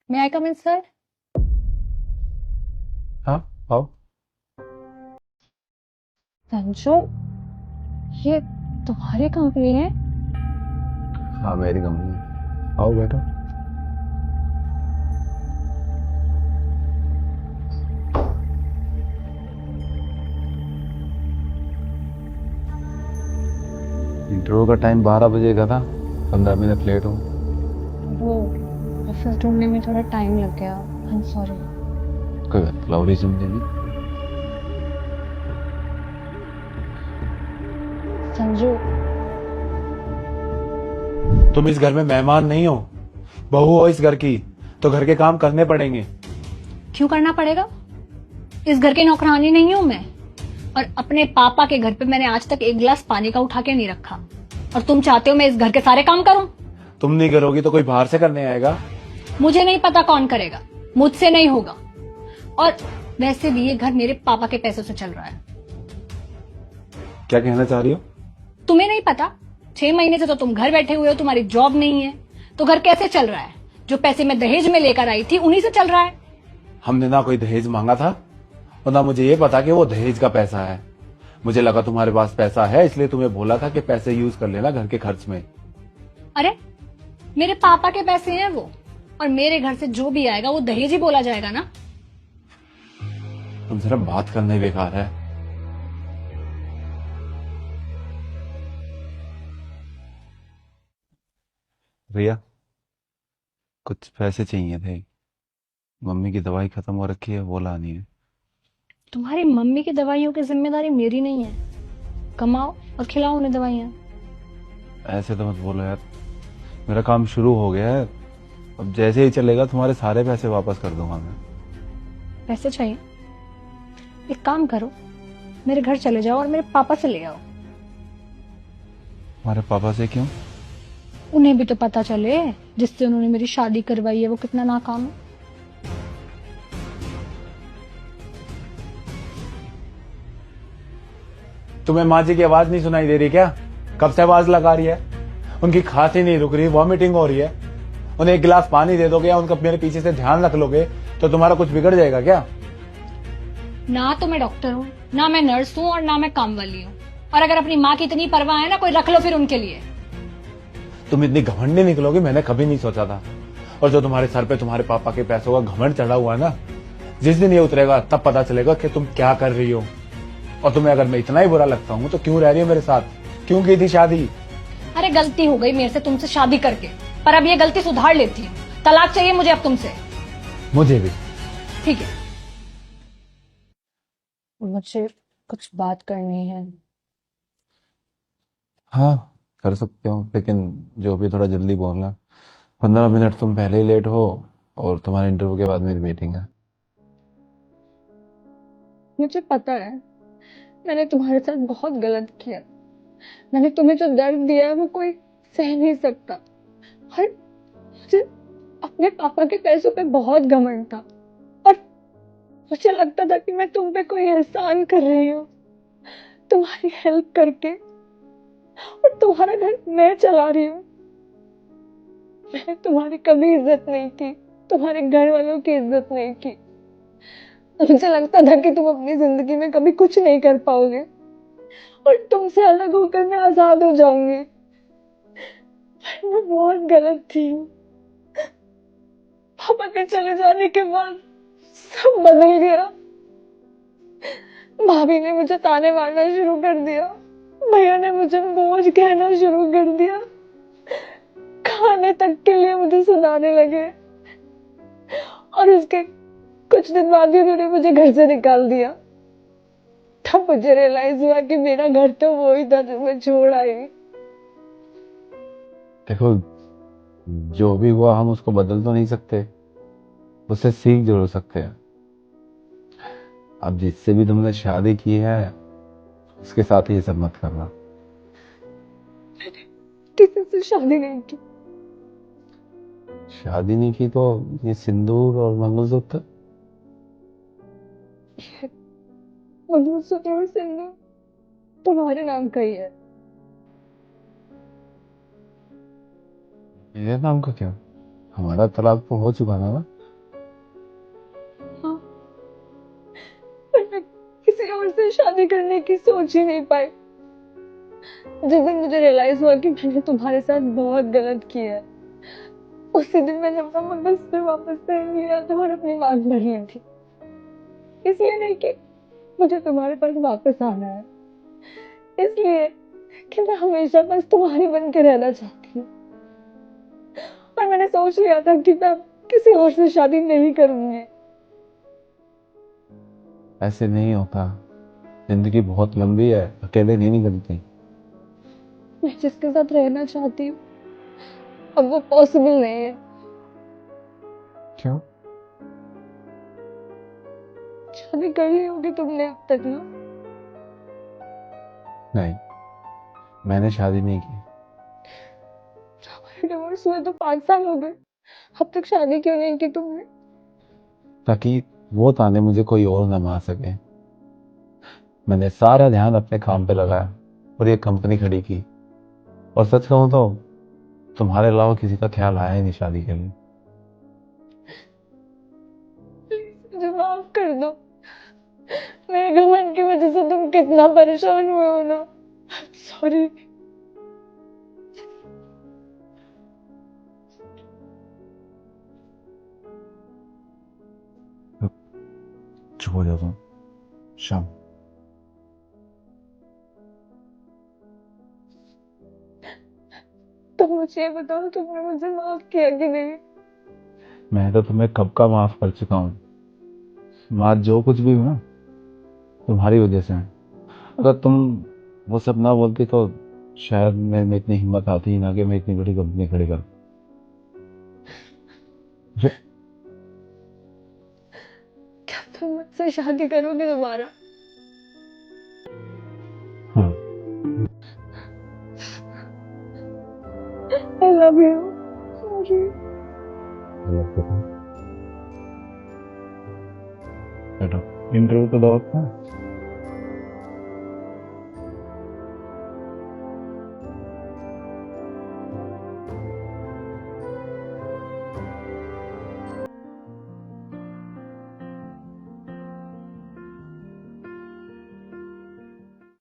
मे आई कम इन sir? हाँ, आओ। संजू, ये तुम्हारी कंपनी है? हाँ, मेरी कंपनी। आओ बैठो। इंटरव्यू का टाइम 12 बजे का था। 15 मिनट लेट हूँ। वो ऑफिस ढूंढने में थोड़ा टाइम लग गया। I am sorry. कोई बात नहीं, लवली समझेगी। संजू, तुम इस घर में मेहमान नहीं हो, बहू हो इस घर की, तो घर के काम करने पड़ेंगे। क्यों करना पड़ेगा? इस घर की नौकरानी नहीं हूं मैं। और अपने पापा के घर पे मैंने आज तक एक गिलास पानी का उठा के नहीं रखा। और तुम चाहते हो मैं इस घर के सारे काम करूं? तुम नहीं करोगी तो कोई बाहर से करने आएगा। मुझे नहीं पता कौन करेगा, मुझसे नहीं होगा। और वैसे भी ये घर मेरे पापा के पैसों से चल रहा है। क्या कहना चाह रही हो? तुम्हें नहीं पता? 6 महीने से तो तुम घर बैठे हुए हो, तुम्हारी जॉब नहीं है, तो घर कैसे चल रहा है? जो पैसे मैं दहेज में लेकर आई थी उन्हीं से चल रहा है। हमने ना कोई दहेज मांगा था और ना मुझे ये पता कि वो दहेज का पैसा है। मुझे लगा तुम्हारे पास पैसा है, इसलिए तुम्हें बोला था कि पैसे यूज कर लेना घर के खर्च में। अरे, मेरे पापा के पैसे हैं वो, और मेरे घर से जो भी आएगा वो दहेज ही बोला जाएगा ना। तुम सिर्फ बात करना ही बेकार है। भैया, कुछ पैसे चाहिए थे। मम्मी की दवाई खत्म हो रखी है, वो लानी है। तुम्हारी मम्मी की दवाइयों की जिम्मेदारी मेरी नहीं है। कमाओ और खिलाओ उन्हें दवाइयाँ। ऐसे तो मत बोलो यार। मेरा काम शुरू हो गया है। अब जैसे ही चलेगा तुम्हारे सारे पैसे वापस कर दूंगा मैं। पैसे चाहिए? एक काम करो, मेरे घर चले जाओ और मेरे पापा से ले आओ। तुम्हारे पापा से क्यों? उन्हें भी तो पता चले जिससे उन्होंने मेरी शादी करवाई है वो कितना नाकाम है। तुम्हें माँ जी की आवाज नहीं सुनाई दे रही क्या? कब से आवाज लगा रही है? उनकी खांसी नहीं रुक रही, वॉमिटिंग हो रही है। उन्हें एक गिलास पानी दे दोगे या उनका मेरे पीछे से ध्यान रख लोगे तो तुम्हारा कुछ बिगड़ जाएगा क्या? ना तो मैं डॉक्टर हूँ, ना मैं नर्स हूँ, और ना मैं काम वाली हूँ। और अगर अपनी माँ की इतनी परवाह है ना, कोई रख लो फिर उनके लिए। तुम इतनी घमंडी निकलोगी मैंने कभी नहीं सोचा था। और जो तुम्हारे सर पे तुम्हारे पापा के पैसों का घमंड चढ़ा हुआ है ना, जिस दिन ये उतरेगा तब पता चलेगा कि तुम क्या कर रही हो। और तुम्हें अगर मैं इतना ही बुरा लगता हूँ तो क्यों रह रही हो मेरे साथ? क्यों की थी शादी? अरे, गलती हो गई मेरे से तुमसे शादी करके, पर अब ये गलती सुधार लेती हूँ। तलाक चाहिए मुझे अब तुमसे। मुझे भी। ठीक है, मुझे कुछ बात करनी है। हाँ, कर सकते हो, लेकिन जो भी थोड़ा जल्दी बोलना। 15 मिनट तुम पहले ही लेट हो और तुम्हारे इंटरव्यू के बाद मेरी मीटिंग है। मुझे पता है मैंने तुम्हारे साथ बहुत गलत किया। मैंने तुम्हें जो दर्द दिया है वो कोई सह नहीं सकता। और मुझे अपने पापा के पैसों पे बहुत घमंड था। और मुझे लगता था कि मैं तुम पे कोई एहसान कर रही हूँ, तुम्हारी हेल्प करके। और तुम्हारा घर मैं चला रही हूँ। मैंने तुम्हारी कभी इज्जत नहीं की, तुम्हारे घर वालों की इज्जत नहीं की। मुझे लगता था कि तुम अपनी जिंदगी में कभी कुछ नहीं कर पाओगे और तुमसे अलग होकर मैं आजाद हो जाऊंगी। पर मैं बहुत गलत थी। पापा के चले जाने के बाद सब बदल गया। भाभी ने मुझे ताने मारना शुरू कर दिया, भैया ने मुझे बोझ कहना शुरू कर दिया, खाने तक के लिए मुझे सुनाने लगे। और उसके कुछ दिन बाद ही उन्होंने मुझे घर से निकाल दिया। तब मुझे रियलाइज हुआ कि मेरा घर तो वो ही था जो मैं छोड़ आई। देखो, जो भी हुआ हम उसको बदल तो नहीं सकते, उससे सीख जरूर सकते हैं। अब जिससे भी तुमने शादी की है उसके साथ ही ये सब मत करना। किसी से शादी नहीं की। शादी नहीं की तो ये सिंदूर और मंगलसूत्र? मंगलसूत्र और सिंदूर तुम्हारे नाम का ही है। मेरे नाम का क्यों? हमारा तलाक तो हो चुका था ना। मैं शादी करने की सोच ही नहीं पाई। जिस दिन मुझे रियलाइज हुआ कि मैंने तुम्हारे साथ बहुत गलत किया है, उसी दिन मैंने अपना मंगलसूत्र वापस पहन लिया था और अपनी मांग भर ली थी। इसलिए नहीं कि मुझे तुम्हारे पास वापस आना है, इसलिए कि मैं हमेशा बस तुम्हारी बन के रहना चाहती हूँ। और मैंने सोच लिया था कि मैं किसी और से शादी नहीं करूंगी। ऐसे नहीं होता, जिंदगी बहुत लंबी है, अकेले नहीं निकलती। मैं जिसके साथ रहना चाहती हूँ अब वो पॉसिबल नहीं है। क्यों? शादी कर ली होगी तुमने अब तक ना? नहीं, मैंने शादी नहीं की। हमारे डिवोर्स हुए तो 5 साल हो गए, अब तक शादी क्यों नहीं की तुमने? ताकि वो ताने मुझे कोई और ना मार सके। मैंने सारा ध्यान अपने काम पे लगाया और ये कंपनी खड़ी की। और सच कहूं तो तुम्हारे अलावा किसी का ख्याल आया ही नहीं शादी के लिए। मुझे माफ कर दो। मेरे घमंड की वजह से तुम कितना परेशान हुए हो ना। सॉरी। चुप हो जाओ तुम, शाम। तुम मुझे ये बताओ, तुमने मुझे माफ किया कि नहीं? मैं तो तुम्हें कब का माफ कर चुका हूँ। आज जो कुछ भी हुआ ना, तुम्हारी वजह से है। अगर तुम वो सब ना बोलती तो शायद मैं इतनी हिम्मत आती ही ना कि मैं इतनी बड़ी कंपनी खड़ी कर। क्या तुम मुझसे शादी करोगे दोबारा? हाँ। I love you. Sorry. Interview तो दो अपना।